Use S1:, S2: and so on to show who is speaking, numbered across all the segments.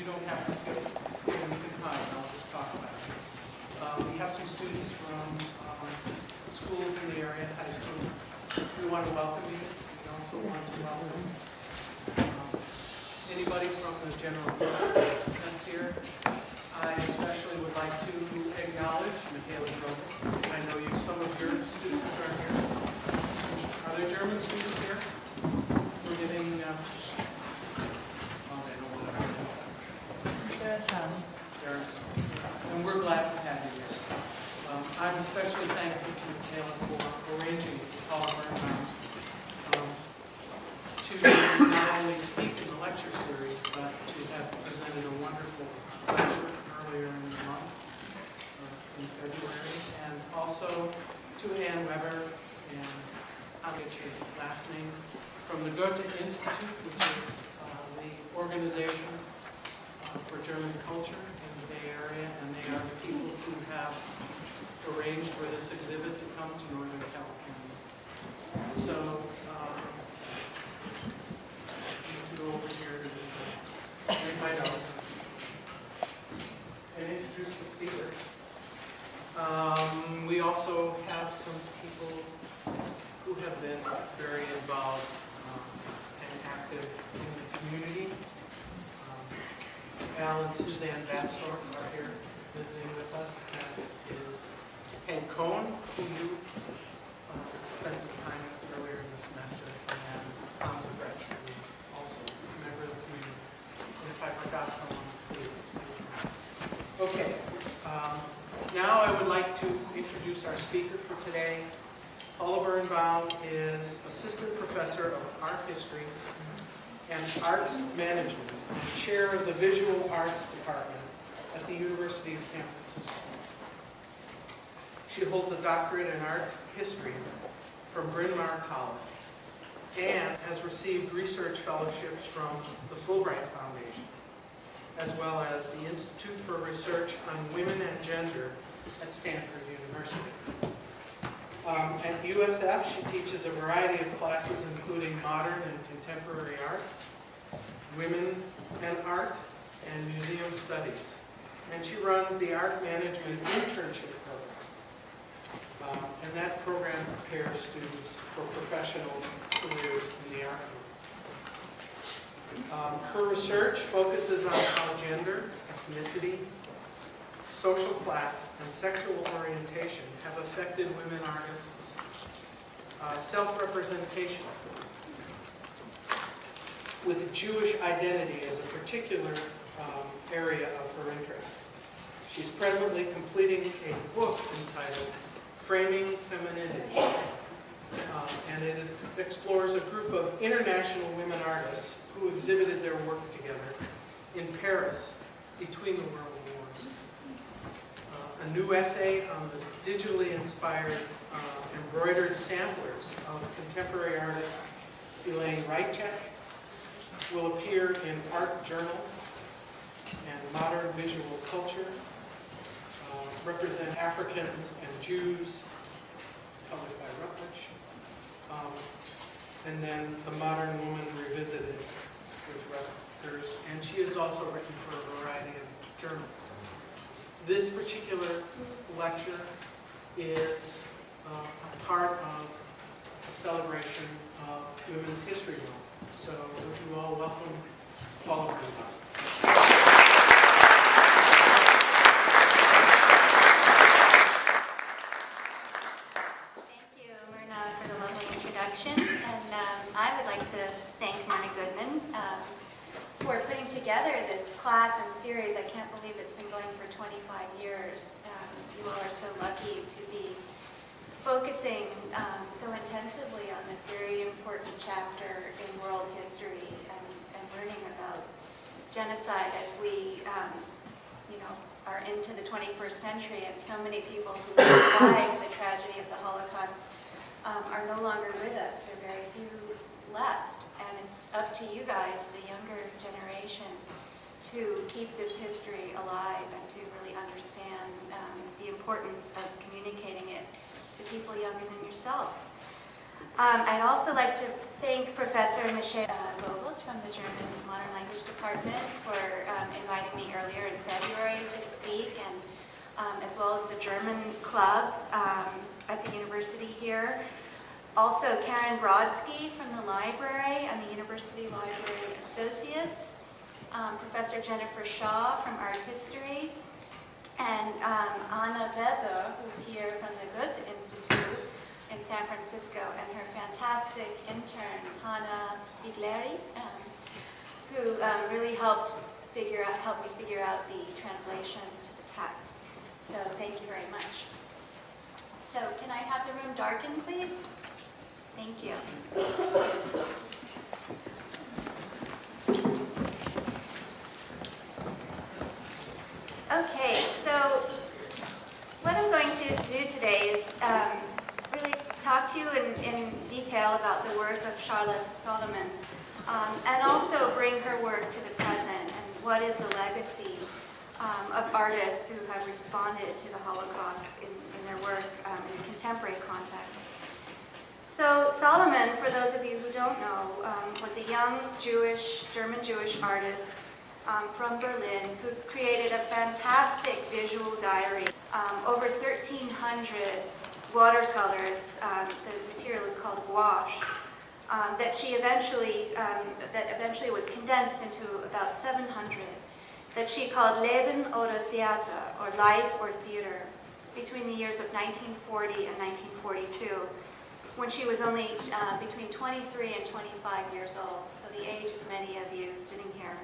S1: you don't have to feel you can hide. I'll just talk about it. We have some students from schools in the area, high schools. We want to welcome you. We also want to welcome anybody from the general public that's here. I especially would like to acknowledge Michaela Grover. I know some of your students are here. Are there German students here? We're getting, they know what I'm doing.
S2: There are some.
S1: There are some. And we're glad to have you here. I'm especially thankful to Michaela for arranging all of our times to not only speak in the lecture series, but to have presented a wonderful lecture earlier in the month, in February, and also to Ann Weber and I'll get your last name, from the Goethe Institute, which is the organization for German culture in the Bay Area, and they are the people who have arranged for this exhibit to come to Northern California. So, I need to go over here to make my notes and introduce the speaker. We also have some people who have been very involved and active in the community. Al and Suzanne Batsdorf are here visiting with us, as is Hank Cohen, who you spent some time with earlier in the semester, and Hans Bretz, who is also a member of the community. And if I forgot someone, please excuse me. Okay, now I would like to introduce our speaker for today. Paula Birnbaum is Assistant Professor of Art History and Arts Management, and Chair of the Visual Arts Department at the University of San Francisco. She holds a doctorate in art history from Bryn Mawr College and has received research fellowships from the Fulbright Foundation, as well as the Institute for Research on Women and Gender at Stanford University. At USF, she teaches a variety of classes, including modern and contemporary art, women and art, and museum studies. And she runs the Art Management Internship Program. And that program prepares students for professional careers in the art world. Her research focuses on how gender, ethnicity, social class, and sexual orientation have affected women artists' self-representation, with Jewish identity as a particular area of her interest. She's presently completing a book entitled Framing Femininity, and it explores a group of international women artists who exhibited their work together in Paris between the world wars. A new essay on the digitally inspired embroidered samplers of contemporary artist Elaine Reitchek will appear in Art Journal and Modern Visual Culture, represent Africans and Jews, published by Routledge, and then The Modern Woman Revisited with Rutgers, and she has also written for a variety of journals. This particular lecture is a part of a celebration of Women's History Month. So would you all welcome Paula Birnbaum.
S3: Thank you, Myrna, for the lovely introduction. And I would like to thank Myrna Goodman for putting together this class and series. I can't believe it's been going for 25 years. You all are so lucky to be focusing so intensively on this very important chapter in world history and learning about genocide as we, are into the 21st century, and so many people who survived the tragedy of the Holocaust are no longer with us. There are very few left, and it's up to you guys, the younger generation, to keep this history alive and to really understand the importance of communicating it to people younger than yourselves. I'd also like to thank Professor Michelle Vogels from the German Modern Language Department for inviting me earlier in February to speak, and as well as the German Club at the university here. Also Karen Brodsky from the library and the University Library Associates. Professor Jennifer Shaw from Art History, and Anna Weber, who's here from the Goethe Institute in San Francisco, and her fantastic intern, Hannah Bigleri, who really helped me figure out the translations to the text. So thank you very much. So can I have the room darkened, please? Thank you. Okay, so what I'm going to do today is really talk to you in detail about the work of Charlotte Solomon, and also bring her work to the present and what is the legacy of artists who have responded to the Holocaust in their work in a contemporary context. So Solomon, for those of you who don't know, was a young German Jewish artist from Berlin who created a fantastic visual diary, over 1,300 watercolors. The material is called gouache, that eventually was condensed into about 700, that she called Leben oder Theater, or Life or Theater, between the years of 1940 and 1942, when she was only between 23 and 25 years old, so the age of many of you sitting here.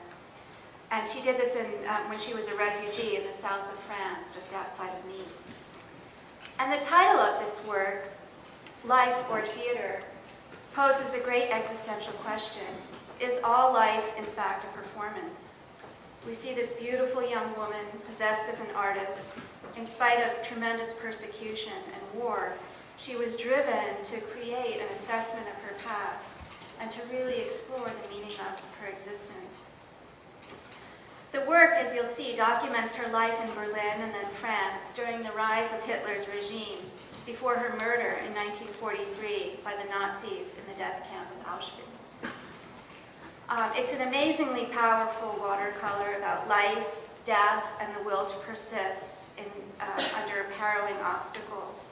S3: And she did this when she was a refugee in the south of France, just outside of Nice. And the title of this work, Life or Theater, poses a great existential question. Is all life, in fact, a performance? We see this beautiful young woman possessed as an artist. In spite of tremendous persecution and war, she was driven to create an assessment of her past and to really explore the meaning of her existence. The work, as you'll see, documents her life in Berlin and then France during the rise of Hitler's regime before her murder in 1943 by the Nazis in the death camp of Auschwitz. It's an amazingly powerful watercolor about life, death, and the will to persist under harrowing obstacles.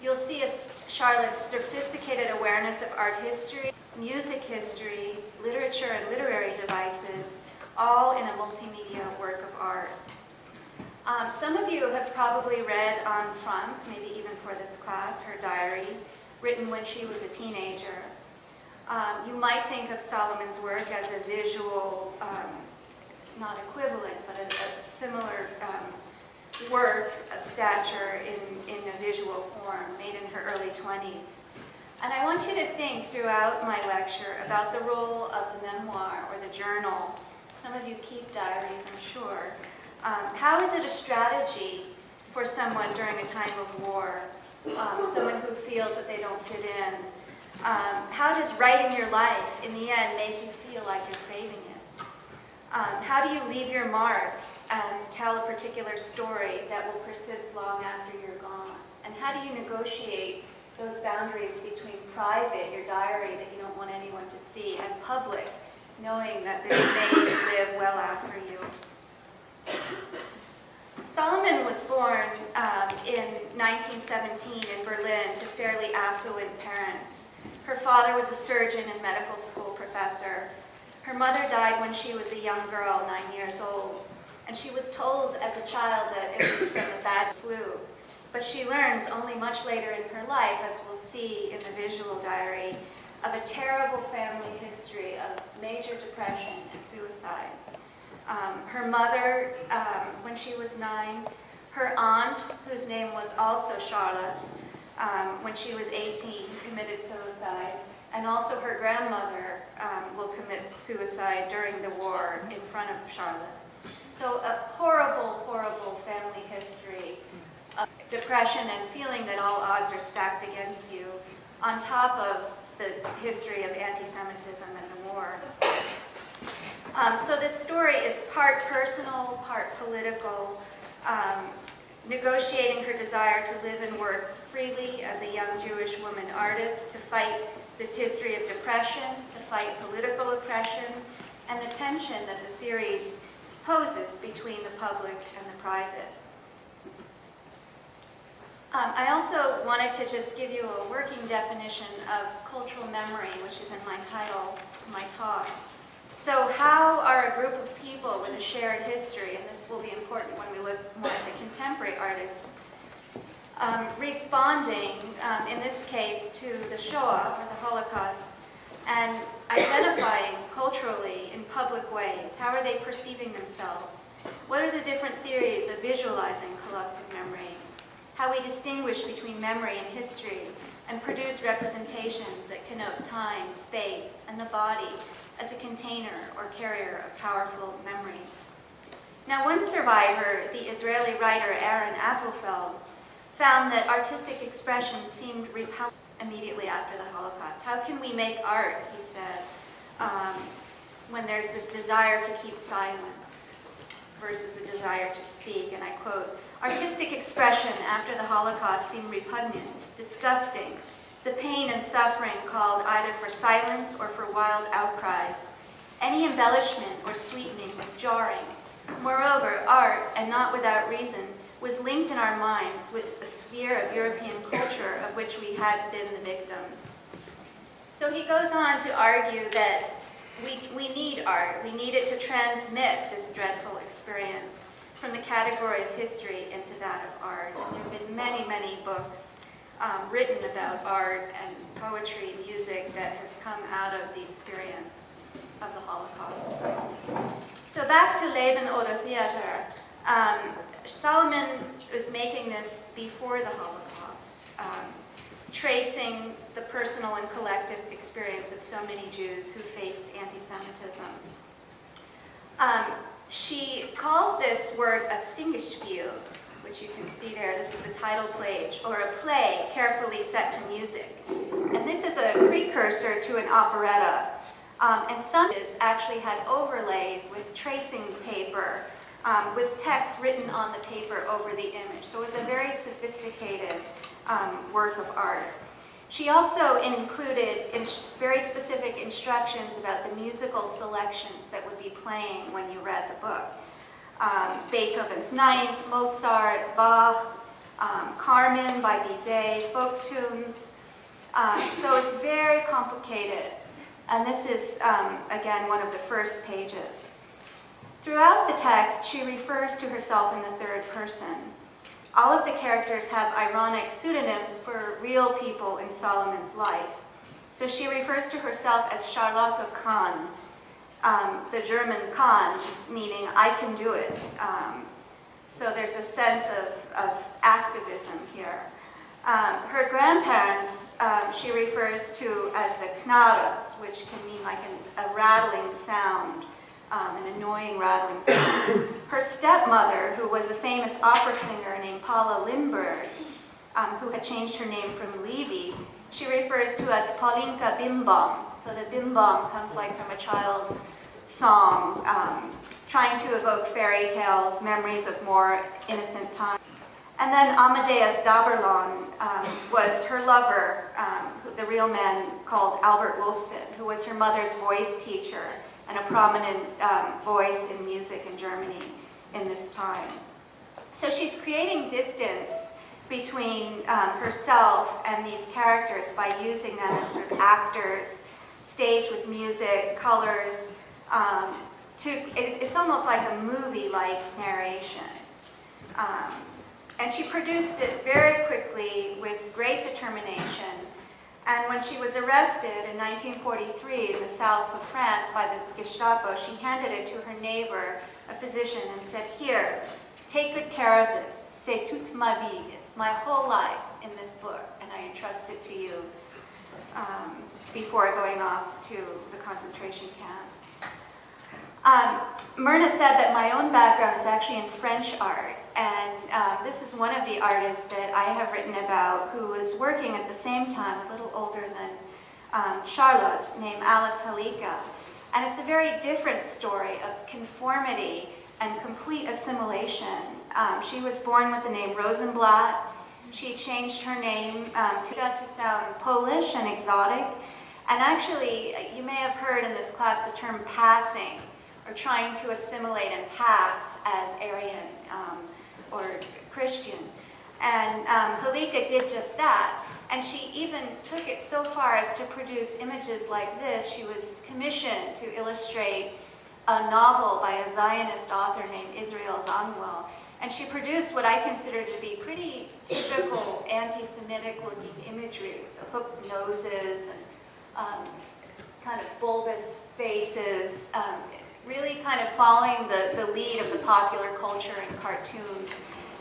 S3: You'll see Charlotte's sophisticated awareness of art history, music history, literature, and literary devices, all in a multimedia work of art. Some of you have probably read Anne Frank, maybe even for this class, her diary, written when she was a teenager. You might think of Solomon's work as a visual, not equivalent, but a similar work of stature in a visual form, made in her early 20s. And I want you to think throughout my lecture about the role of the memoir or the journal. Some of you keep diaries, I'm sure. How is it a strategy for someone during a time of war, someone who feels that they don't fit in? How does writing your life, in the end, make you feel like you're saving it? How do you leave your mark and tell a particular story that will persist long after you're gone? And how do you negotiate those boundaries between private, your diary that you don't want anyone to see, and public, knowing that this may live well after you? Solomon was born in 1917 in Berlin to fairly affluent parents. Her father was a surgeon and medical school professor. Her mother died when she was a young girl, 9 years old, and she was told as a child that it was from the bad flu. But she learns only much later in her life, as we'll see in the visual diary, of a terrible family history of major depression and suicide. Her mother, when she was 9, her aunt, whose name was also Charlotte, when she was 18, committed suicide, and also her grandmother will commit suicide during the war in front of Charlotte. So a horrible, horrible family history of depression and feeling that all odds are stacked against you, on top of the history of anti-Semitism and the war. So this story is part personal, part political, negotiating her desire to live and work freely as a young Jewish woman artist, to fight this history of depression, to fight political oppression, and the tension that the series poses between the public and the private. I also wanted to just give you a working definition of cultural memory, which is in my title, my talk. So how are a group of people with a shared history, and this will be important when we look more at the contemporary artists, responding, in this case, to the Shoah, or the Holocaust, and identifying culturally in public ways? How are they perceiving themselves? What are the different theories of visualizing collective memory? How we distinguish between memory and history, and produce representations that connote time, space, and the body as a container or carrier of powerful memories. Now, one survivor, the Israeli writer Aaron Appelfeld, found that artistic expression seemed repellent immediately after the Holocaust. How can we make art, he said, when there's this desire to keep silence versus the desire to speak? And I quote, "Artistic expression after the Holocaust seemed repugnant, disgusting. The pain and suffering called either for silence or for wild outcries. Any embellishment or sweetening was jarring. Moreover, art, and not without reason, was linked in our minds with a sphere of European culture of which we had been the victims." So he goes on to argue that we need art. We need it to transmit this dreadful experience from the category of history into that of art. And there have been many, many books written about art and poetry, music that has come out of the experience of the Holocaust. So back to Leben oder Theater. Solomon was making this before the Holocaust, tracing the personal and collective experience of so many Jews who faced anti-Semitism. She calls this work a Singspiel, which you can see there. This is the title page, or a play carefully set to music. And this is a precursor to an operetta. And some actually had overlays with tracing paper, with text written on the paper over the image. So it was a very sophisticated work of art. She also included very specific instructions about the musical selections that would be playing when you read the book. Beethoven's Ninth, Mozart, Bach, Carmen by Bizet, folk tunes. So it's very complicated. And this is, again, one of the first pages. Throughout the text, she refers to herself in the third person. All of the characters have ironic pseudonyms for real people in Solomon's life. So she refers to herself as Charlotte Kahn, the German Kahn, meaning I can do it. So there's a sense of activism here. Her grandparents, she refers to as the Knarres, which can mean like a rattling sound, an annoying rattling sound. Her stepmother, who was a famous opera singer named Paula Lindbergh, who had changed her name from Levy, she refers to as Paulinka Bimbom. So the Bimbom comes like from a child's song, trying to evoke fairy tales, memories of more innocent times. And then Amadeus Daberlon was her lover, the real man called Albert Wolfson, who was her mother's voice teacher and a prominent voice in music in Germany in this time. So she's creating distance between herself and these characters by using them as sort of actors, staged with music, colors. It's almost like a movie-like narration. And she produced it very quickly with great determination. And when she was arrested in 1943 in the south of France by the Gestapo, she handed it to her neighbor, a physician, and said, "Here, take good care of this. C'est toute ma vie. It's my whole life in this book, and I entrust it to you," before going off to the concentration camp. Myrna said that my own background is actually in French art, and this is one of the artists that I have written about who was working at the same time, a little older than Charlotte, named Alice Halika. And it's a very different story of conformity and complete assimilation She was born with the name Rosenblatt. She changed her name to sound Polish and exotic. And actually, you may have heard in this class the term passing, or trying to assimilate and pass as Aryan or Christian. And Halika did just that. And she even took it so far as to produce images like this. She was commissioned to illustrate a novel by a Zionist author named Israel Zangwill. And she produced what I consider to be pretty typical anti-Semitic looking imagery, the hooked noses and kind of bulbous faces, really kind of following the lead of the popular culture and cartoons.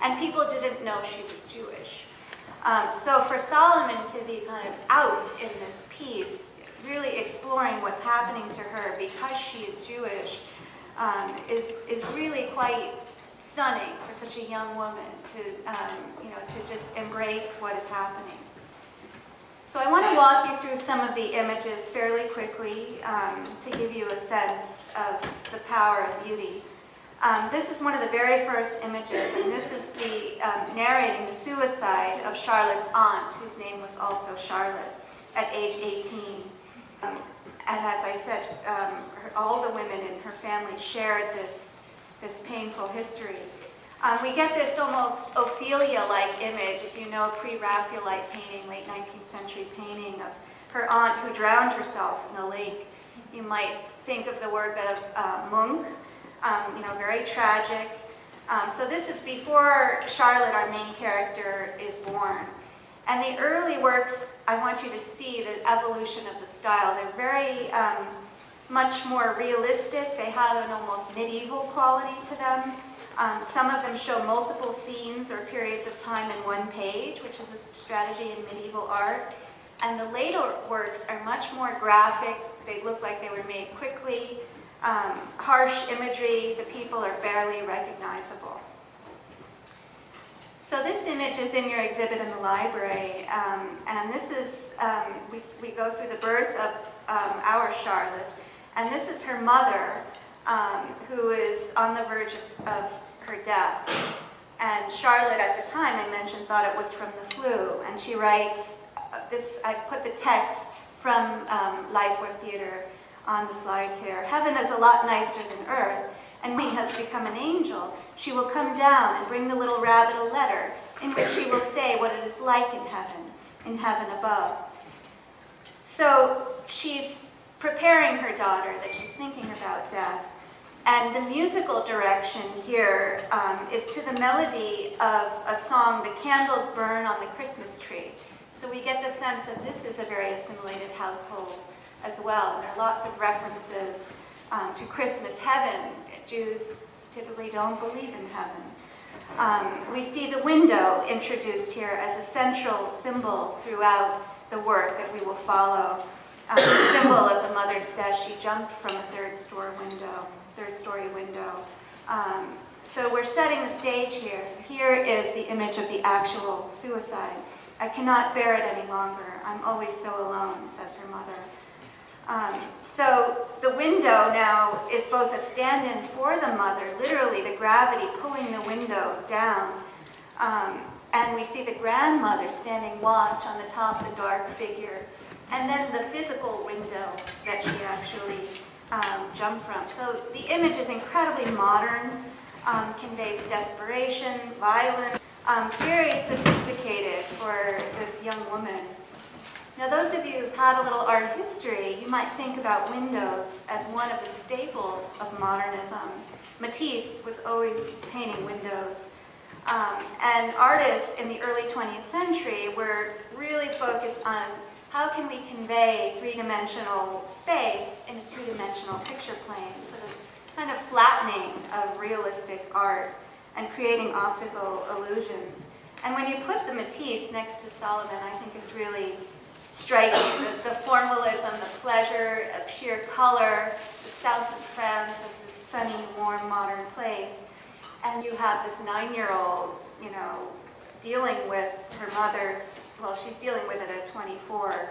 S3: And people didn't know she was Jewish. So for Solomon to be kind of out in this piece, really exploring what's happening to her because she is Jewish, is really quite stunning for such a young woman to, to just embrace what is happening. So I want to walk you through some of the images fairly quickly to give you a sense of the power of beauty. This is one of the very first images, and this is the narrating the suicide of Charlotte's aunt, whose name was also Charlotte, at age 18. And as I said, all the women in her family shared this painful history. We get this almost Ophelia-like image, if you know pre-Raphaelite painting, late 19th century painting of her aunt who drowned herself in a lake. You might think of the work of Munch, very tragic. So this is before Charlotte, our main character, is born. And the early works, I want you to see the evolution of the style. They're very much more realistic. They have an almost medieval quality to them. Some of them show multiple scenes or periods of time in one page, which is a strategy in medieval art. And the later works are much more graphic. They look like they were made quickly. Harsh imagery. The people are barely recognizable. So this image is in your exhibit in the library, and this is, we go through the birth of our Charlotte, and this is her mother, who is on the verge of her death. And Charlotte, at the time, I mentioned, thought it was from the flu, and she writes, I put the text from Life or Theater on the slides here. Heaven is a lot nicer than earth, and when he has become an angel, she will come down and bring the little rabbit a letter in which she will say what it is like in heaven above. So she's preparing her daughter, that she's thinking about death. And the musical direction here is to the melody of a song, The Candles Burn on the Christmas Tree. So we get the sense that this is a very assimilated household as well. There are lots of references to Christmas heaven. Jews typically don't believe in heaven. We see the window introduced here as a central symbol throughout the work that we will follow. The symbol of the mother's death. She jumped from a third-story window. So we're setting the stage here. Here is the image of the actual suicide. I cannot bear it any longer. I'm always so alone, says her mother. So the window now is both a stand-in for the mother, literally the gravity pulling the window down. And we see the grandmother standing watch on the top of the dark figure. And then the physical window that she actually jumped from. So the image is incredibly modern, conveys desperation, violence, very sophisticated for this young woman. Now those of you who've had a little art history, you might think about windows as one of the staples of modernism. Matisse was always painting windows. And artists in the early 20th century were really focused on how can we convey three-dimensional space in a two-dimensional picture plane, sort of kind of flattening of realistic art and creating optical illusions. And when you put the Matisse next to Sullivan, I think it's really striking. The formalism, the pleasure of sheer color, the south of France as this sunny, warm, modern place. And you have this 9-year-old, dealing with her mother's, well, she's dealing with it at 24,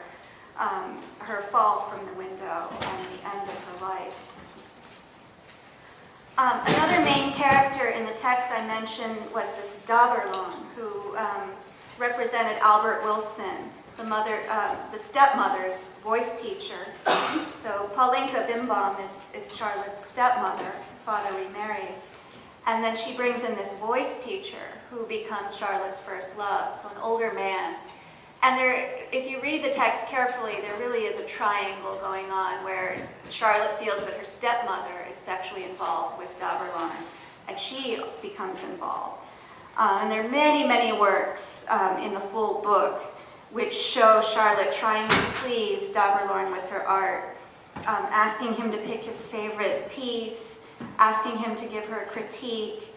S3: her fall from the window and the end of her life. Another main character in the text I mentioned was this Daberlohn, who represented Albert Wilson, the stepmother's voice teacher. So Paulinka Bimbaum is Charlotte's stepmother. Father remarries. And then she brings in this voice teacher who becomes Charlotte's first love, so an older man. And if you read the text carefully, there really is a triangle going on where Charlotte feels that her stepmother is sexually involved with Daberlohn, and she becomes involved. And there are many, many works in the full book which show Charlotte trying to please Daberlohn with her art, asking him to pick his favorite piece, asking him to give her a critique,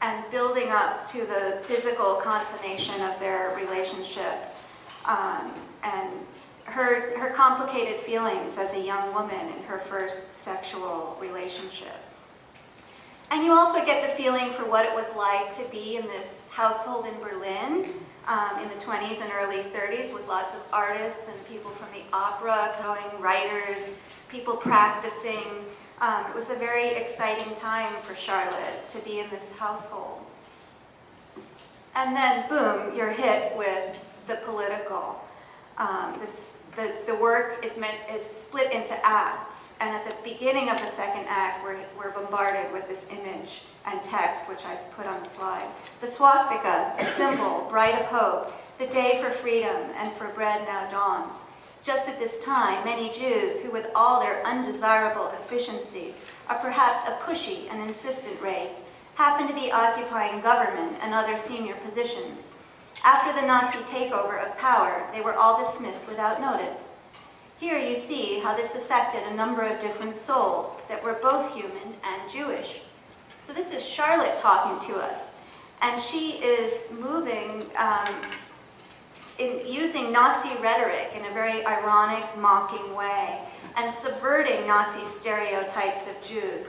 S3: and building up to the physical consummation of their relationship. And her complicated feelings as a young woman in her first sexual relationship. And you also get the feeling for what it was like to be in this household in Berlin in the 20s and early 30s with lots of artists and people from the opera going, writers, people practicing. It was a very exciting time for Charlotte to be in this household. And then, boom, you're hit with the political. The work is split into acts, and at the beginning of the second act, we're bombarded with this image and text, which I've put on the slide. The swastika, a symbol, bright of hope, the day for freedom and for bread now dawns. Just at this time, many Jews who with all their undesirable efficiency are perhaps a pushy and insistent race, happen to be occupying government and other senior positions. After the Nazi takeover of power, they were all dismissed without notice. Here you see how this affected a number of different souls that were both human and Jewish. So this is Charlotte talking to us, and she is moving in using Nazi rhetoric in a very ironic, mocking way, and subverting Nazi stereotypes of Jews,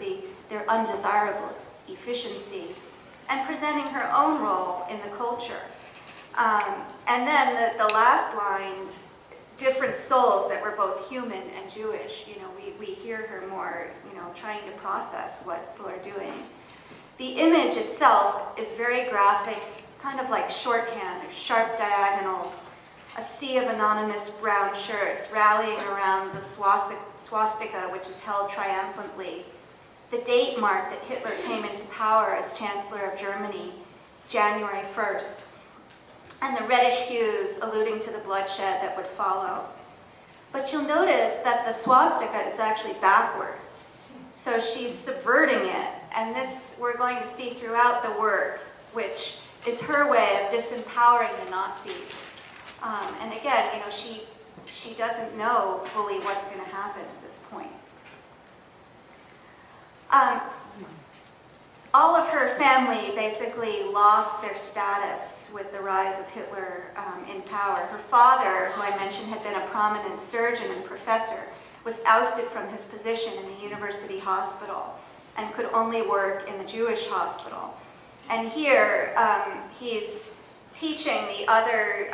S3: their undesirable efficiency, and presenting her own role in the culture. And then the last line, different souls that were both human and Jewish. We hear her more, trying to process what people are doing. The image itself is very graphic, kind of like shorthand, sharp diagonals, a sea of anonymous brown shirts rallying around the swastika, which is held triumphantly. The date mark that Hitler came into power as Chancellor of Germany, January 1st. And the reddish hues alluding to the bloodshed that would follow. But you'll notice that the swastika is actually backwards. So she's subverting it, and this we're going to see throughout the work, which is her way of disempowering the Nazis. And again, she doesn't know fully what's going to happen at this point. All of her family basically lost their status with the rise of Hitler in power. Her father, who I mentioned had been a prominent surgeon and professor, was ousted from his position in the university hospital and could only work in the Jewish hospital. And here he's teaching the other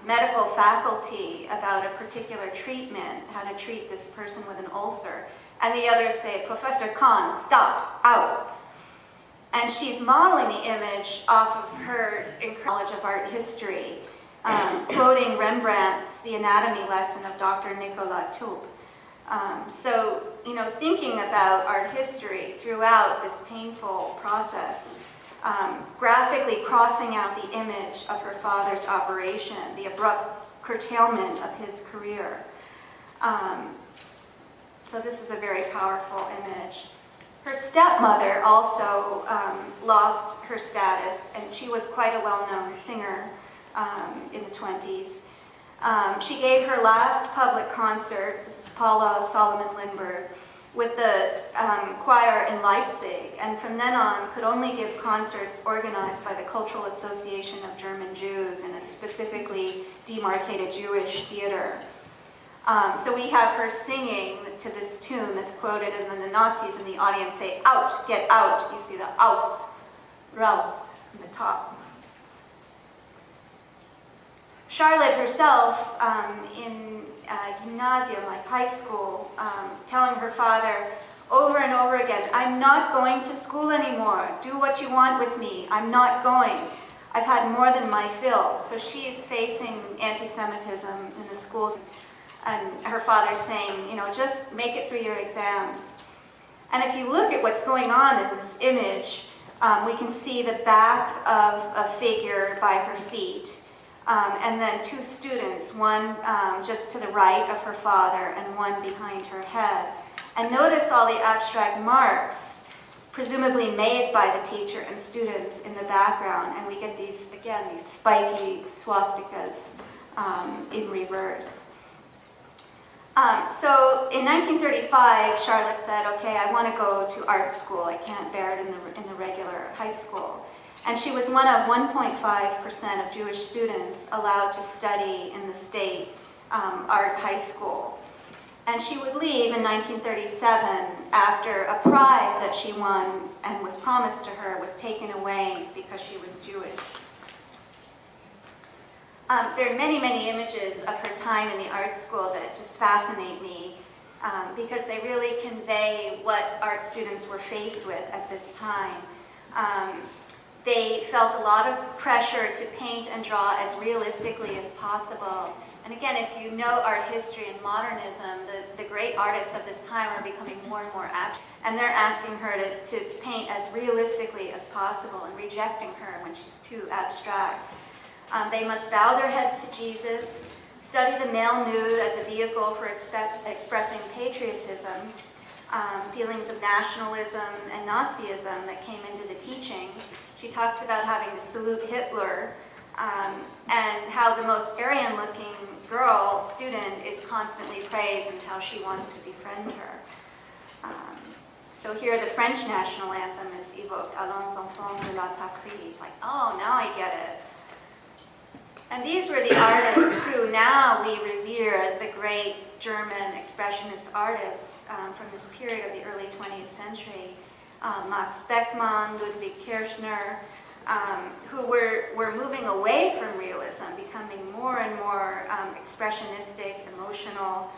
S3: medical faculty about a particular treatment, how to treat this person with an ulcer. And the others say, "Professor Kahn, stop, out." And she's modeling the image off of her knowledge of art history, quoting Rembrandt's The Anatomy Lesson of Dr. Nicolas Tulp. So, thinking about art history throughout this painful process, graphically crossing out the image of her father's operation, the abrupt curtailment of his career. So this is a very powerful image. Her stepmother also lost her status, and she was quite a well-known singer in the 20s. She gave her last public concert, this is Paula Solomon-Lindbergh, with the choir in Leipzig, and from then on could only give concerts organized by the Cultural Association of German Jews in a specifically demarcated Jewish theater. So we have her singing to this tune that's quoted, and then the Nazis in the audience say, "Out, get out." You see the aus, raus, in the top. Charlotte herself, in gymnasium, like high school, telling her father, over and over again. I'm not going to school anymore. Do what you want with me. I'm not going. I've had more than my fill. So she's facing anti-Semitism in the schools, and her father's saying, you know, just make it through your exams. And if you look at what's going on in this image, we can see the back of a figure by her feet, and then two students, one just to the right of her father and one behind her head. And notice all the abstract marks, presumably made by the teacher and students in the background, and we get these, again, these spiky swastikas in reverse. So in 1935, Charlotte said, okay, I want to go to art school. I can't bear it in the regular high school. And she was one of 1.5% of Jewish students allowed to study in the state art high school. And she would leave in 1937 after a prize that she won and was promised to her was taken away because she was Jewish. There are many, many images of her time in the art school that just fascinate me because they really convey what art students were faced with at this time. They felt a lot of pressure to paint and draw as realistically as possible. And again, if you know art history and modernism, the great artists of this time are becoming more and more abstract. And they're asking her to paint as realistically as possible and rejecting her when she's too abstract. They must bow their heads to Jesus, study the male nude as a vehicle for expressing patriotism, feelings of nationalism and Nazism that came into the teachings. She talks about having to salute Hitler, and how the most Aryan-looking girl student is constantly praised and how she wants to befriend her. So here the French national anthem is evoked, Allons enfants de la patrie, like, oh, now I get it. And these were the artists who now we revere as the great German expressionist artists from this period of the early 20th century. Max Beckmann, Ludwig Kirchner, who were moving away from realism, becoming more and more expressionistic, emotional.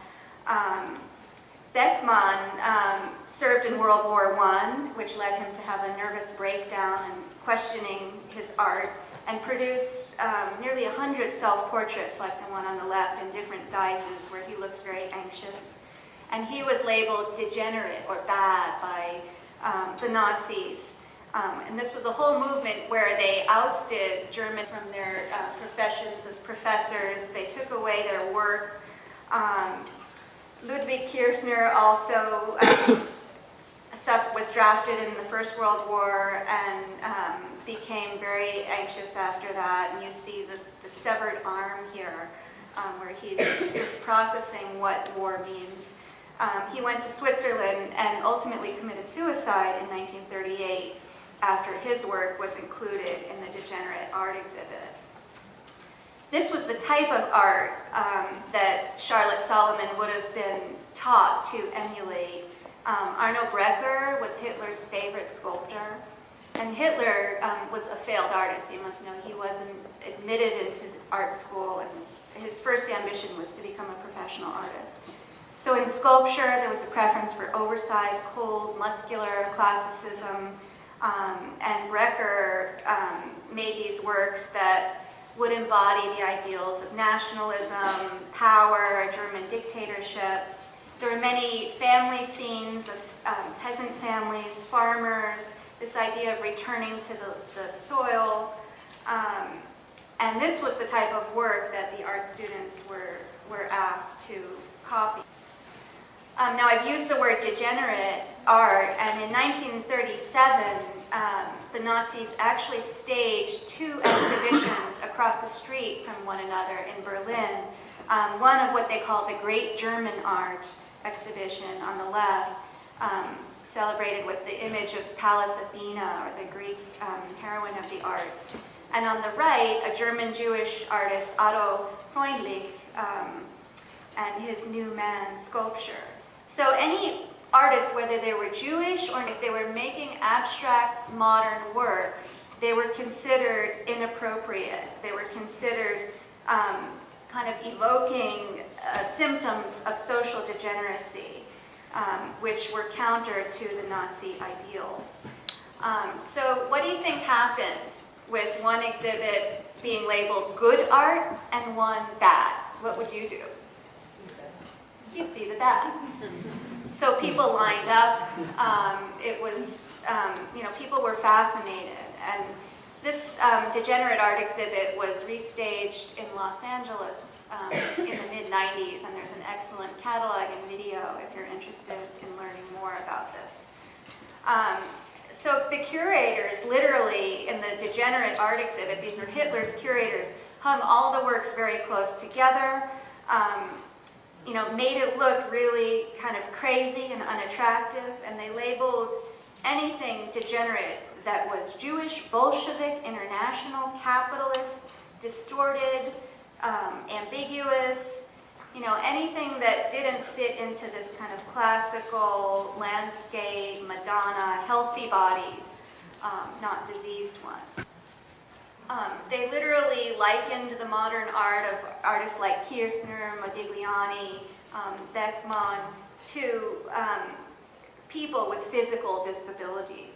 S3: Beckmann served in World War I, which led him to have a nervous breakdown and questioning his art, and produced nearly 100 self-portraits like the one on the left in different guises where he looks very anxious. And he was labeled degenerate or bad by the Nazis. And this was a whole movement where they ousted Germans from their professions as professors. They took away their work. Ludwig Kirchner also was drafted in the First World War and became very anxious after that. And you see the severed arm here where he's processing what war means. He went to Switzerland and ultimately committed suicide in 1938 after his work was included in the degenerate art exhibit. This was the type of art that Charlotte Solomon would have been taught to emulate. Arno Breker was Hitler's favorite sculptor, and Hitler was a failed artist. You must know he wasn't admitted into art school, and his first ambition was to become a professional artist. So in sculpture, there was a preference for oversized, cold, muscular classicism, and Breker made these works that would embody the ideals of nationalism, power, German dictatorship. There were many family scenes of peasant families, farmers, this idea of returning to the soil. And this was the type of work that the art students were asked to copy. Now I've used the word degenerate art, and in 1937, the Nazis actually staged two exhibitions across the street from one another in Berlin. One of what they called the Great German Art exhibition on the left, celebrated with the image of Pallas Athena, or the Greek heroine of the arts. And on the right, a German-Jewish artist, Otto Freundlich, and his New Man sculpture. So any artist, whether they were Jewish or if they were making abstract modern work, they were considered inappropriate. They were considered kind of evoking symptoms of social degeneracy. which were counter to the Nazi ideals. So what do you think happened with one exhibit being labeled good art and one bad? What would you do? You'd see the bad. So people lined up. It was, people were fascinated. And this degenerate art exhibit was restaged in Los Angeles in the mid-90s, and there's an excellent catalog and video if you're interested in learning more about this. So the curators, literally, in the degenerate art exhibit, these are Hitler's curators, hung all the works very close together, made it look really kind of crazy and unattractive, and they labeled anything degenerate that was Jewish, Bolshevik, international, capitalist, distorted, ambiguous, anything that didn't fit into this kind of classical landscape, Madonna, healthy bodies, not diseased ones. They literally likened the modern art of artists like Kirchner, Modigliani, Beckmann to people with physical disabilities.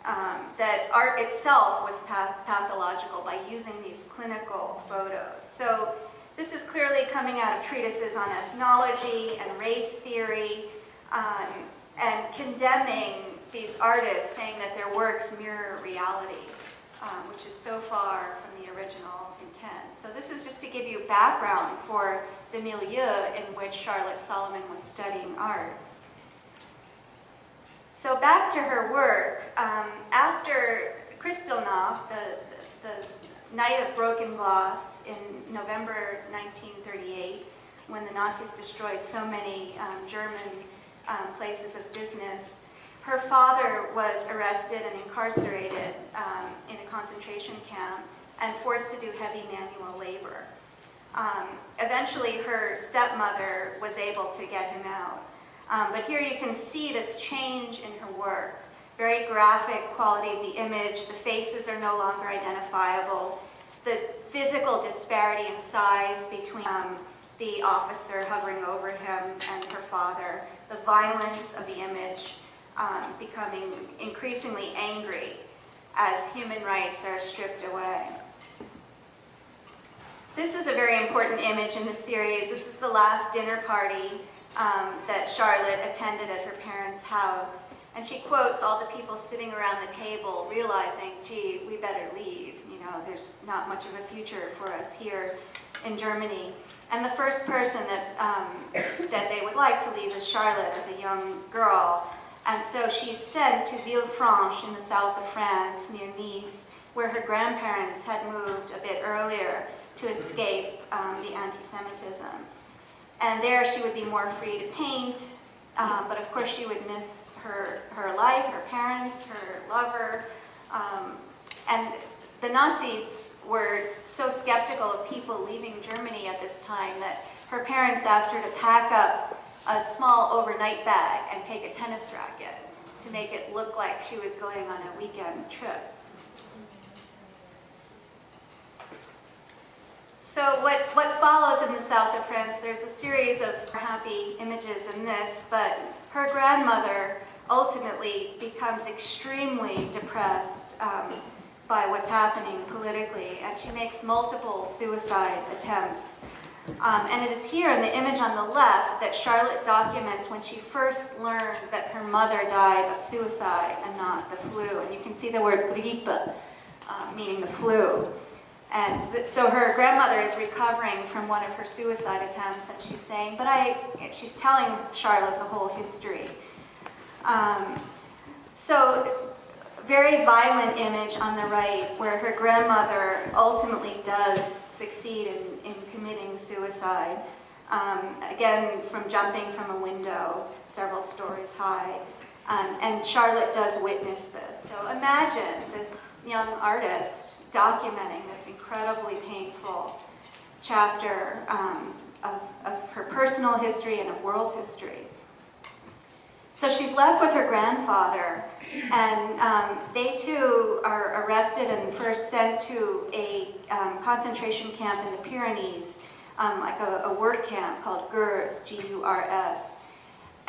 S3: That art itself was pathological by using these clinical photos. So this is clearly coming out of treatises on ethnology and race theory, and condemning these artists, saying that their works mirror reality, which is so far from the original intent. So this is just to give you background for the milieu in which Charlotte Solomon was studying art. So back to her work, after Kristallnacht, the Night of Broken Glass in November 1938, when the Nazis destroyed so many German places of business, her father was arrested and incarcerated in a concentration camp and forced to do heavy manual labor. Eventually, her stepmother was able to get him out. But here you can see this change in her work. Very graphic quality of the image. The faces are no longer identifiable. The physical disparity in size between the officer hovering over him and her father. The violence of the image becoming increasingly angry as human rights are stripped away. This is a very important image in the series. This is the last dinner party that Charlotte attended at her parents' house. And she quotes all the people sitting around the table, realizing, gee, we better leave. There's not much of a future for us here in Germany. And the first person that they would like to leave is Charlotte as a young girl. And so she's sent to Villefranche in the south of France, near Nice, where her grandparents had moved a bit earlier to escape the anti-Semitism. And there she would be more free to paint, but of course she would miss her life, her parents, her lover. And the Nazis were so skeptical of people leaving Germany at this time that her parents asked her to pack up a small overnight bag and take a tennis racket to make it look like she was going on a weekend trip. So what follows in the south of France, there's a series of happy images in this, but her grandmother ultimately becomes extremely depressed by what's happening politically, and she makes multiple suicide attempts. And it is here in the image on the left that Charlotte documents when she first learned that her mother died of suicide and not the flu. And you can see the word grippe, meaning the flu. And so her grandmother is recovering from one of her suicide attempts, and she's saying, she's telling Charlotte the whole history. So very violent image on the right where her grandmother ultimately does succeed in committing suicide. Again, from jumping from a window several stories high. And Charlotte does witness this. So imagine this young artist documenting this incredibly painful chapter of her personal history and of world history. So she's left with her grandfather, and they too are arrested and first sent to a concentration camp in the Pyrenees, like a work camp called Gurs, G-U-R-S.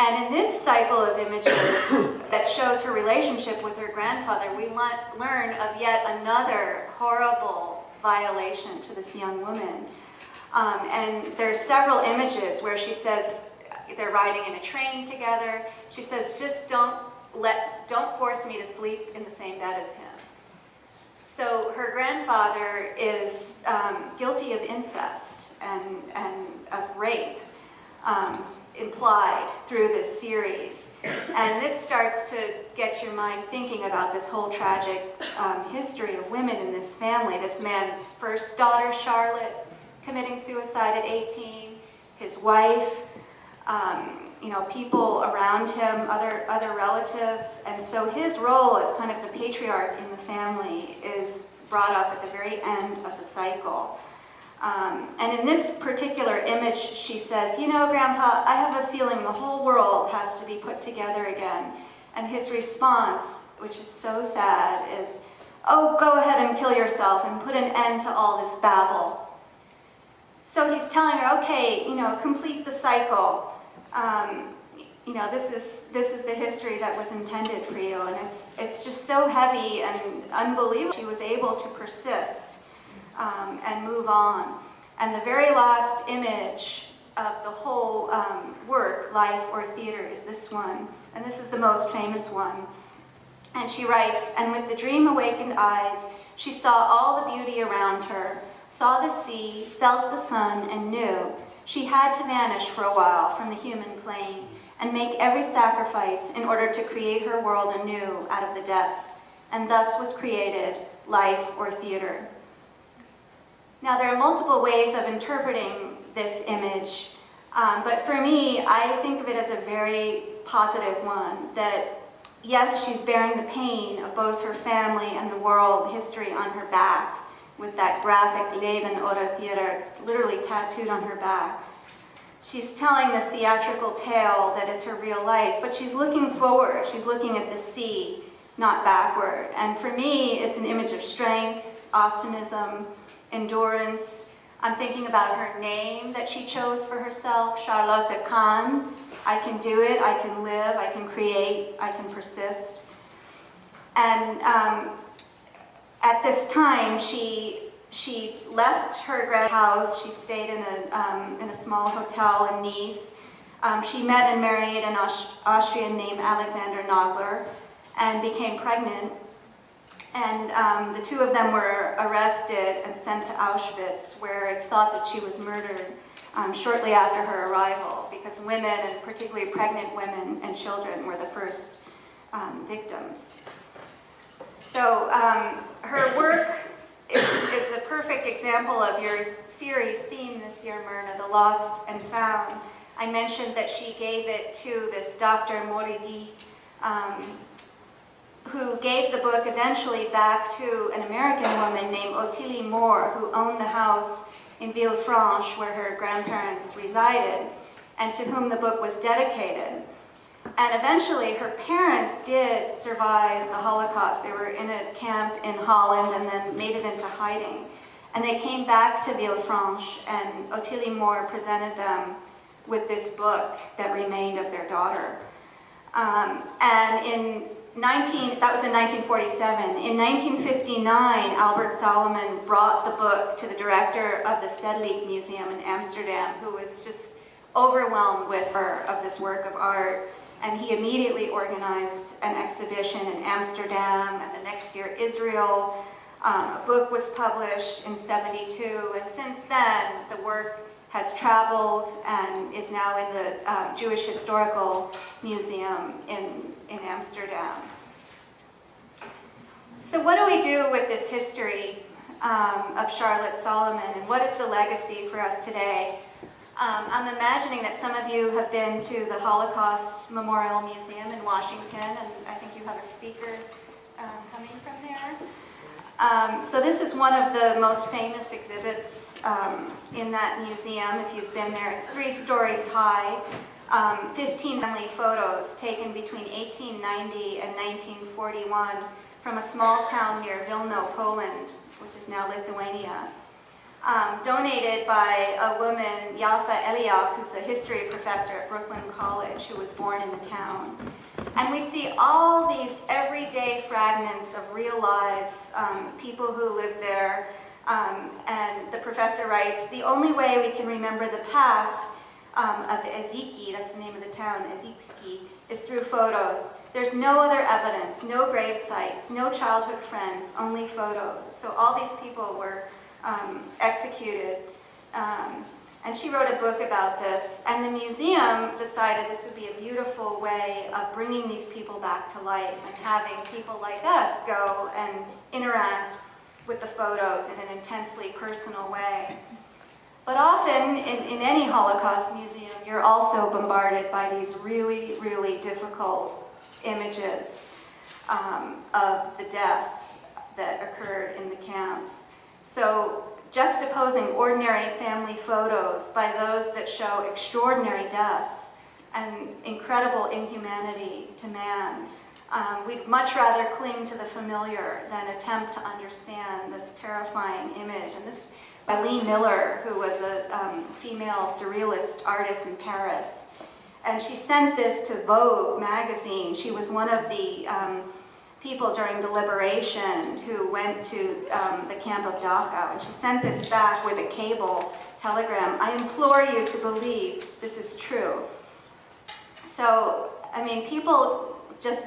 S3: And in this cycle of images that shows her relationship with her grandfather, we learn of yet another horrible violation to this young woman. And there's several images where she says they're riding in a train together. She says, just don't force me to sleep in the same bed as him. So her grandfather is guilty of incest and of rape, implied through this series. And this starts to get your mind thinking about this whole tragic history of women in this family. This man's first daughter, Charlotte, committing suicide at 18, his wife, people around him, other relatives. And so his role as kind of the patriarch in the family is brought up at the very end of the cycle. And in this particular image, she says, Grandpa, I have a feeling the whole world has to be put together again. And his response, which is so sad, is, oh, go ahead and kill yourself and put an end to all this babble. So he's telling her, okay, complete the cycle. This is the history that was intended for you. And it's just so heavy and unbelievable. She was able to persist and move on. And the very last image of the whole work, Life or Theater, is this one. And this is the most famous one. And she writes, and with the dream awakened eyes, she saw all the beauty around her, saw the sea, felt the sun, and knew she had to vanish for a while from the human plane and make every sacrifice in order to create her world anew out of the depths. And thus was created Life or Theater. Now, there are multiple ways of interpreting this image, but for me, I think of it as a very positive one, that yes, she's bearing the pain of both her family and the world history on her back, with that graphic Leben oder Theater literally tattooed on her back. She's telling this theatrical tale that is her real life, but she's looking forward. She's looking at the sea, not backward. And for me, it's an image of strength, optimism, endurance. I'm thinking about her name that she chose for herself, Charlotte Kahn. I can do it, I can live, I can create, I can persist. And at this time, she left her house. She stayed in a small hotel in Nice. She met and married an Austrian named Alexander Nogler and became pregnant. And the two of them were arrested and sent to Auschwitz, where it's thought that she was murdered shortly after her arrival, because women, and particularly pregnant women and children, were the first victims. So her work is the perfect example of your series theme this year, Myrna, the lost and found. I mentioned that she gave it to this Dr. Moridi, who gave the book eventually back to an American woman named Ottilie Moore, who owned the house in Villefranche where her grandparents resided, and to whom the book was dedicated. And eventually her parents did survive the Holocaust. They were in a camp in Holland and then made it into hiding. And they came back to Villefranche, and Ottilie Moore presented them with this book that remained of their daughter. And that was in 1947. In 1959, Albert Solomon brought the book to the director of the Stedelijk Museum in Amsterdam, who was just overwhelmed with her of this work of art. And he immediately organized an exhibition in Amsterdam, and the next year Israel. A book was published in '72, and since then the work has traveled and is now in the Jewish Historical Museum in Amsterdam. So what do we do with this history of Charlotte Solomon, and what is the legacy for us today? I'm imagining that some of you have been to the Holocaust Memorial Museum in Washington, and I think you have a speaker coming from there. So this is one of the most famous exhibits in that museum, if you've been there. It's 3 stories high, 15 family photos taken between 1890 and 1941 from a small town near Vilno, Poland, which is now Lithuania. donated by a woman, Yafa Eliach, who's a history professor at Brooklyn College, who was born in the town. And we see all these everyday fragments of real lives, people who lived there. And the professor writes, the only way we can remember the past of Ezeki, that's the name of the town, Ezekski, is through photos. There's no other evidence, no grave sites, no childhood friends, only photos. So all these people were executed. And she wrote a book about this, and the museum decided this would be a beautiful way of bringing these people back to life and having people like us go and interact with the photos in an intensely personal way. But often, in any Holocaust museum, you're also bombarded by these really, really difficult images of the death that occurred in the camps. So juxtaposing ordinary family photos by those that show extraordinary deaths and incredible inhumanity to man, we'd much rather cling to the familiar than attempt to understand this terrifying image. And this by Lee Miller, who was a female surrealist artist in Paris. And she sent this to Vogue magazine. She was one of the people during the liberation who went to the camp of Dachau. And she sent this back with a cable telegram. I implore you to believe this is true. So, I mean, people just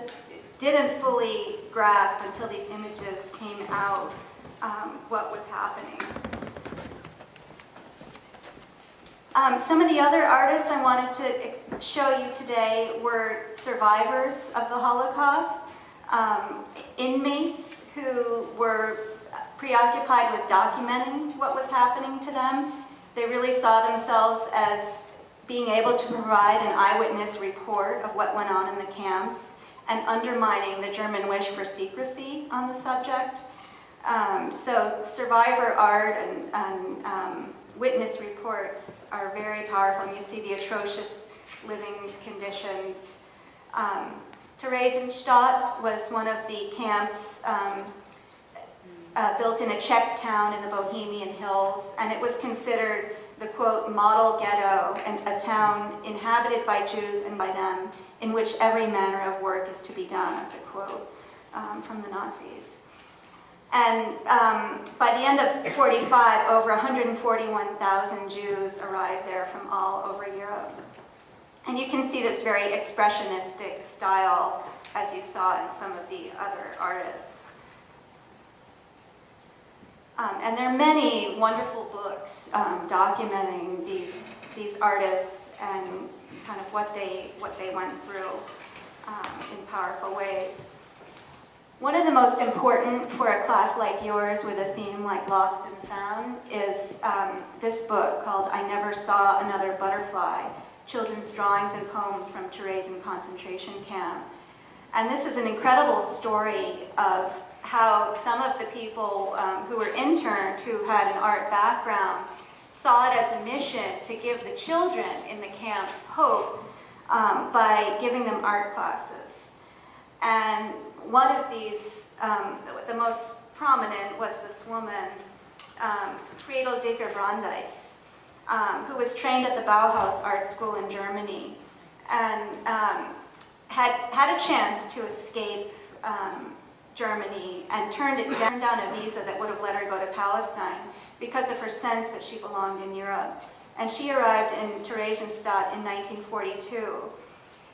S3: didn't fully grasp until these images came out what was happening. Some of the other artists I wanted to show you today were survivors of the Holocaust, inmates who were preoccupied with documenting what was happening to them. They really saw themselves as being able to provide an eyewitness report of what went on in the camps and undermining the German wish for secrecy on the subject. So survivor art and witness reports are very powerful, and you see the atrocious living conditions. Theresienstadt was one of the camps built in a Czech town in the Bohemian Hills, and it was considered the, quote, model ghetto, and a town inhabited by Jews and by them, in which every manner of work is to be done. That's a quote from the Nazis. And by the end of 45, over 141,000 Jews arrived there from all over Europe. And you can see this very expressionistic style, as you saw in some of the other artists. And there are many wonderful books documenting these artists and kind of what they went through in powerful ways. One of the most important for a class like yours with a theme like Lost and Found is this book called I Never Saw Another Butterfly, Children's Drawings and Poems from Theresian Concentration Camp. And this is an incredible story of how some of the people who were interned, who had an art background, saw it as a mission to give the children in the camps hope by giving them art classes. And one of these, the most prominent, was this woman, Friedel Dicker-Brandeis, who was trained at the Bauhaus Art School in Germany and had a chance to escape Germany and turned down a visa that would have let her go to Palestine because of her sense that she belonged in Europe. And she arrived in Theresienstadt in 1942.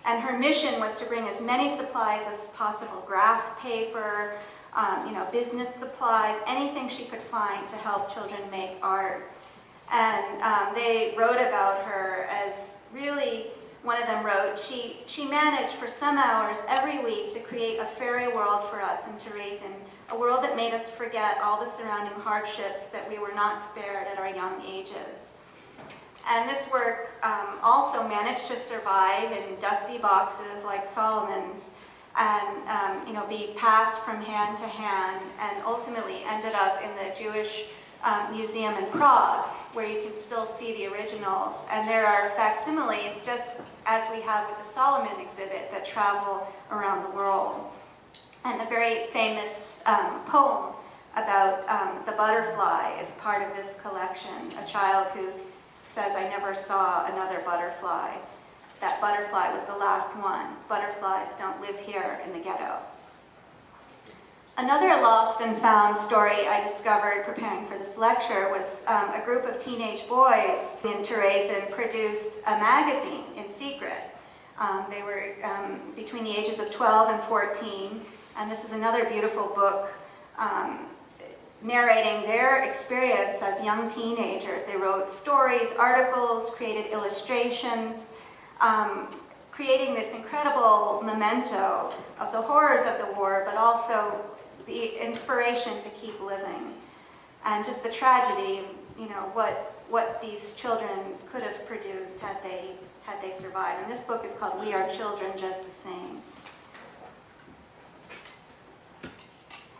S3: And her mission was to bring as many supplies as possible, graph paper, business supplies, anything she could find to help children make art. And they wrote about her as really, one of them wrote, she managed for some hours every week to create a fairy world for us in Theresian, a world that made us forget all the surrounding hardships that we were not spared at our young ages. And this work also managed to survive in dusty boxes like Solomon's and be passed from hand to hand and ultimately ended up in the Jewish Museum in Prague, where you can still see the originals. And there are facsimiles, just as we have with the Solomon exhibit, that travel around the world. And the very famous poem about the butterfly as part of this collection, a child who says, "I never saw another butterfly. That butterfly was the last one. Butterflies don't live here in the ghetto." Another lost and found story I discovered preparing for this lecture was a group of teenage boys in Theresen produced a magazine in secret. They were between the ages of 12 and 14, and this is another beautiful book narrating their experience as young teenagers. They wrote stories, articles, created illustrations, creating this incredible memento of the horrors of the war, but also the inspiration to keep living, and just the tragedy, what these children could have produced had they survived. And this book is called "We Are Children Just the Same."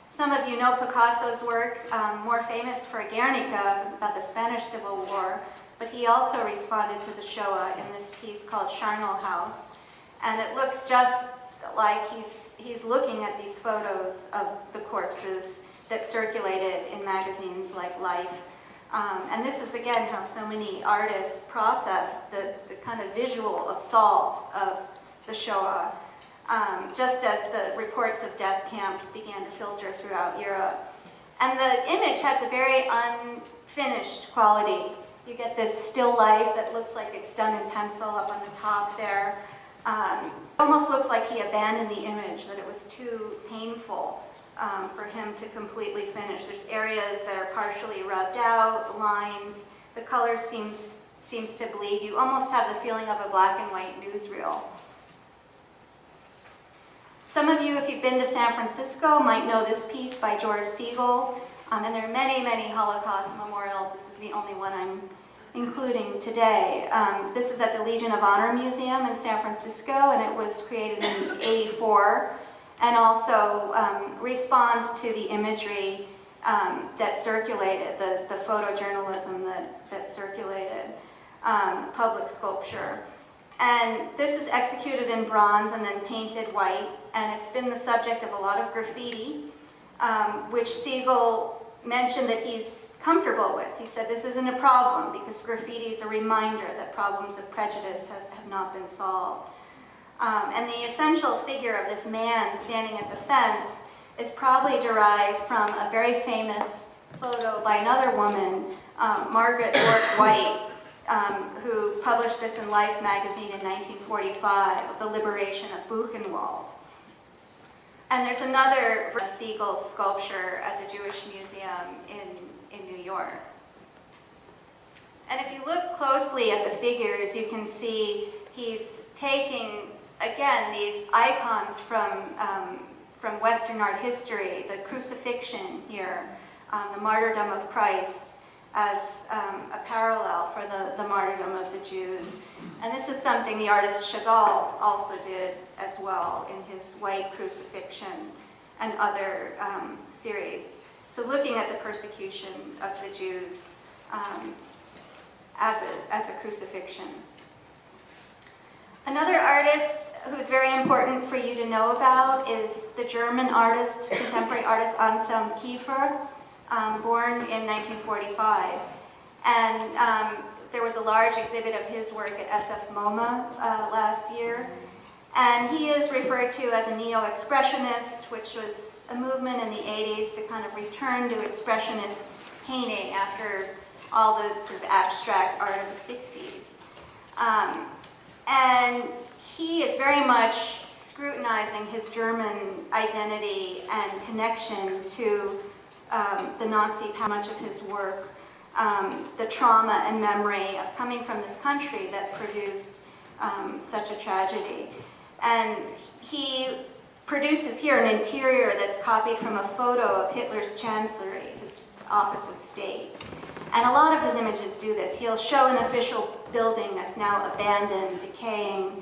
S3: Some of you know Picasso's work, more famous for Guernica, about the Spanish Civil War, but he also responded to the Shoah in this piece called Charnel House. And it looks just like he's looking at these photos of the corpses that circulated in magazines like Life. And this is, again, how so many artists processed the kind of visual assault of the Shoah, just as the reports of death camps began to filter throughout Europe. And the image has a very unfinished quality. You get this still life that looks like it's done in pencil up on the top there. It almost looks like he abandoned the image, that it was too painful for him to completely finish. There's areas that are partially rubbed out, lines, the color seems to bleed. You almost have the feeling of a black and white newsreel. Some of you, if you've been to San Francisco, might know this piece by George Siegel. And there are many, many Holocaust memorials. This is the only one I'm including today. This is at the Legion of Honor Museum in San Francisco, and it was created in '84, and also responds to the imagery that circulated, the photojournalism that circulated, public sculpture. And this is executed in bronze and then painted white, and it's been the subject of a lot of graffiti, which Siegel mentioned that he's comfortable with. He said this isn't a problem because graffiti is a reminder that problems of prejudice have not been solved. And the essential figure of this man standing at the fence is probably derived from a very famous photo by another woman, Margaret Bourke White, who published this in Life magazine in 1945, The Liberation of Buchenwald. And there's another Siegel's sculpture at the Jewish Museum in New York. And if you look closely at the figures, you can see he's taking, again, these icons from Western art history, the crucifixion here, the martyrdom of Christ as a parallel for the martyrdom of the Jews. And this is something the artist Chagall also did as well in his White Crucifixion and other series. So looking at the persecution of the Jews as a crucifixion. Another artist who's very important for you to know about is the German artist, contemporary artist Anselm Kiefer, born in 1945. And there was a large exhibit of his work at SF MoMA last year. And he is referred to as a neo-expressionist, which was a movement in the 80s to kind of return to expressionist painting after all the sort of abstract art of the 60s. And he is very much scrutinizing his German identity and connection to the Nazi, much of his work, the trauma and memory of coming from this country that produced such a tragedy. And he produces here an interior that's copied from a photo of Hitler's chancellery, his office of state. And a lot of his images do this. He'll show an official building that's now abandoned, decaying.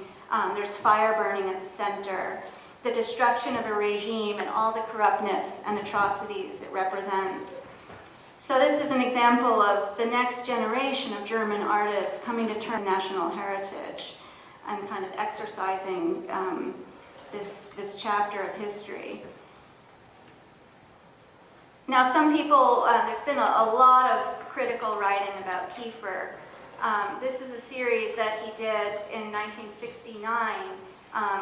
S3: There's fire burning at the center. The destruction of a regime and all the corruptness and atrocities it represents. So this is an example of the next generation of German artists coming to terms with national heritage and kind of exercising this chapter of history. Now, some people, there's been a lot of critical writing about Kiefer. This is a series that he did in 1969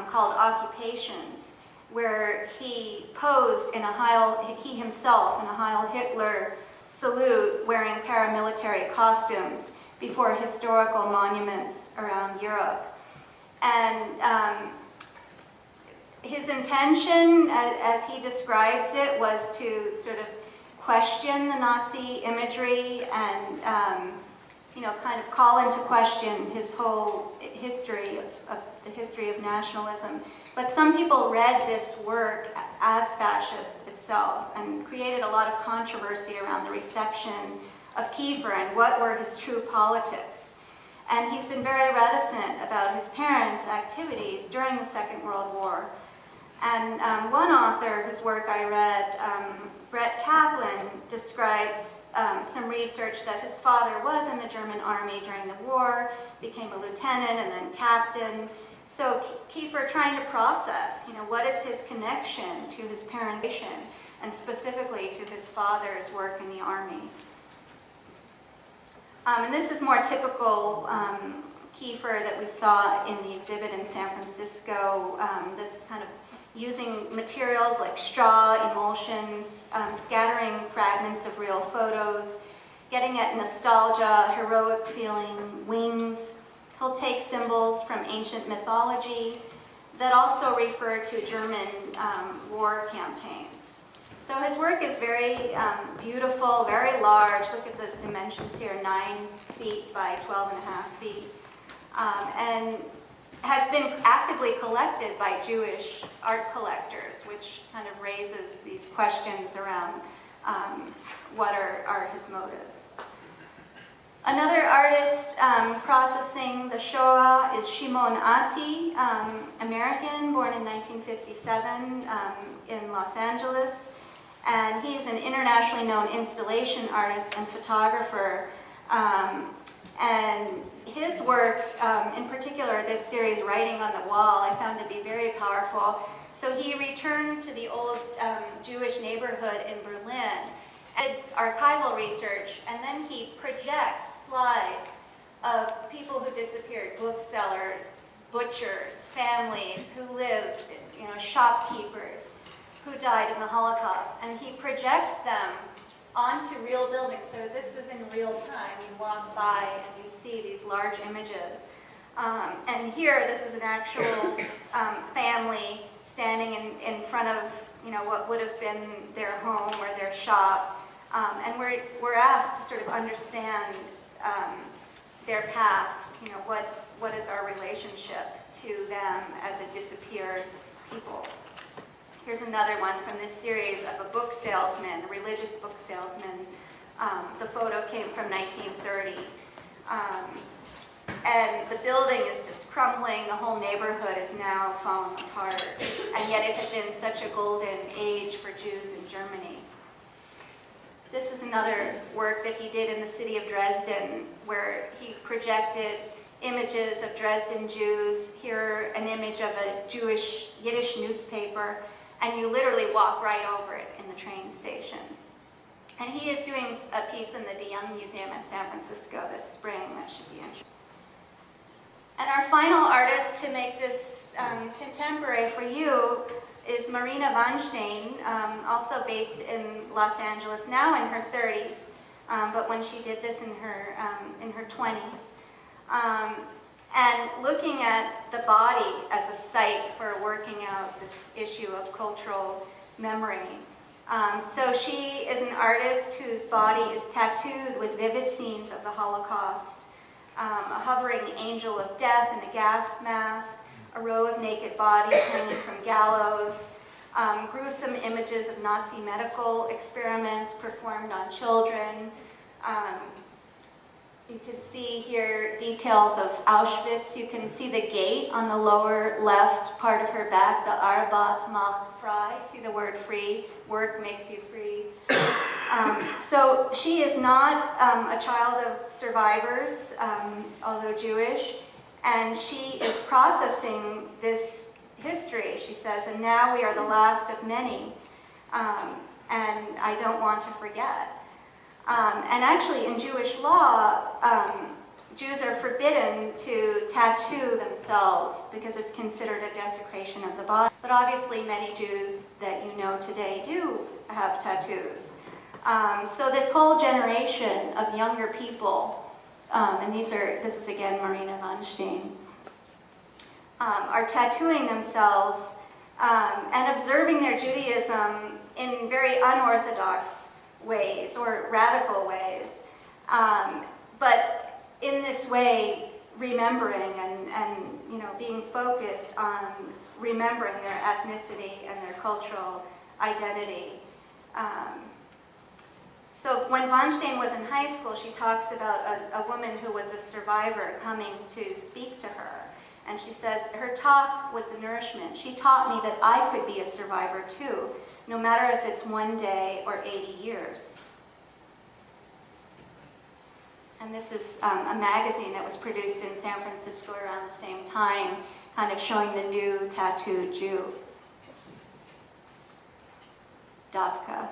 S3: called Occupations, where he posed in he himself in a Heil Hitler salute wearing paramilitary costumes before historical monuments around Europe. And his intention, as he describes it, was to sort of question the Nazi imagery and kind of call into question his whole history of the history of nationalism. But some people read this work as fascist itself and created a lot of controversy around the reception of Kiefer and what were his true politics. And he's been very reticent about his parents' activities during the Second World War. And one author whose work I read, Brett Kaplan, describes some research that his father was in the German army during the war, became a lieutenant and then captain. So Kiefer trying to process, what is his connection to his parents' and specifically to his father's work in the army. And this is more typical Kiefer that we saw in the exhibit in San Francisco, this kind of using materials like straw, emulsions, scattering fragments of real photos, getting at nostalgia, heroic feeling, wings. He'll take symbols from ancient mythology that also refer to German war campaigns. So his work is very beautiful, very large. Look at the dimensions here, 9 feet by 12.5 feet. And has been actively collected by Jewish art collectors, which kind of raises these questions around what are his motives. Another artist processing the Shoah is Shimon Ati, American, born in 1957 in Los Angeles. And he's an internationally known installation artist and photographer. And his work, in particular this series, Writing on the Wall, I found to be very powerful. So he returned to the old Jewish neighborhood in Berlin, did archival research, and then he projects slides of people who disappeared, booksellers, butchers, families who lived, shopkeepers who died in the Holocaust, and he projects them onto real buildings. So this is in real time. You walk by and you see these large images. And here, this is an actual family standing in front of, what would have been their home or their shop. And we're asked to sort of understand their past. What is our relationship to them as a disappeared people? Here's another one from this series of a book salesman, a religious book salesman. The photo came from 1930. And the building is just crumbling. The whole neighborhood is now falling apart. And yet it had been such a golden age for Jews in Germany. This is another work that he did in the city of Dresden, where he projected images of Dresden Jews. Here, an image of a Jewish Yiddish newspaper. And you literally walk right over it in the train station. And he is doing a piece in the De Young Museum in San Francisco this spring. That should be interesting. And our final artist to make this contemporary for you is Marina Weinstein, also based in Los Angeles, now in her 30s, but when she did this in her 20s. And looking at the body as a site for working out this issue of cultural memory. So she is an artist whose body is tattooed with vivid scenes of the Holocaust, a hovering angel of death in a gas mask, a row of naked bodies hanging from gallows, gruesome images of Nazi medical experiments performed on children. You can see here details of Auschwitz. You can see the gate on the lower left part of her back, the Arbeit macht frei. See the word free, work makes you free. So she is not a child of survivors, although Jewish, and she is processing this history, she says, and now we are the last of many. and I don't want to forget. And actually, in Jewish law, Jews are forbidden to tattoo themselves because it's considered a desecration of the body. But obviously, many Jews that you know today do have tattoos. So this whole generation of younger people, and this is again Marina Weinstein, are tattooing themselves and observing their Judaism in very unorthodox ways or radical ways. But in this way, remembering and being focused on remembering their ethnicity and their cultural identity. So when Weinstein was in high school, she talks about a woman who was a survivor coming to speak to her. And she says, her talk was the nourishment. She taught me that I could be a survivor too, no matter if it's one day or 80 years. And this is a magazine that was produced in San Francisco around the same time, kind of showing the new tattooed Jew, Davka.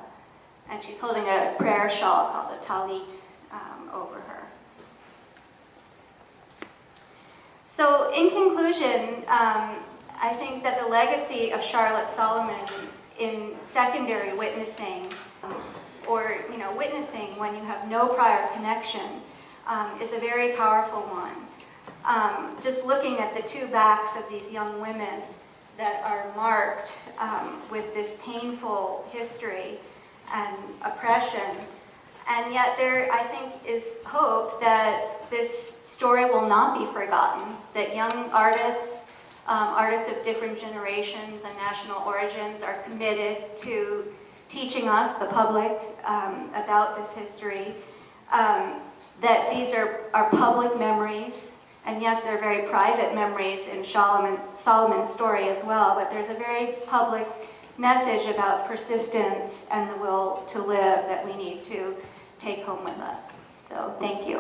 S3: And she's holding a prayer shawl called a talit over her. So in conclusion, I think that the legacy of Charlotte Solomon in secondary witnessing, or witnessing when you have no prior connection, is a very powerful one. Just looking at the two backs of these young women that are marked with this painful history and oppression, and yet there, I think, is hope that this story will not be forgotten, that young artists, artists of different generations and national origins are committed to teaching us, the public, about this history, that these are public memories, and yes, they're very private memories in Solomon's story as well, but there's a very public message about persistence and the will to live that we need to take home with us. So thank you.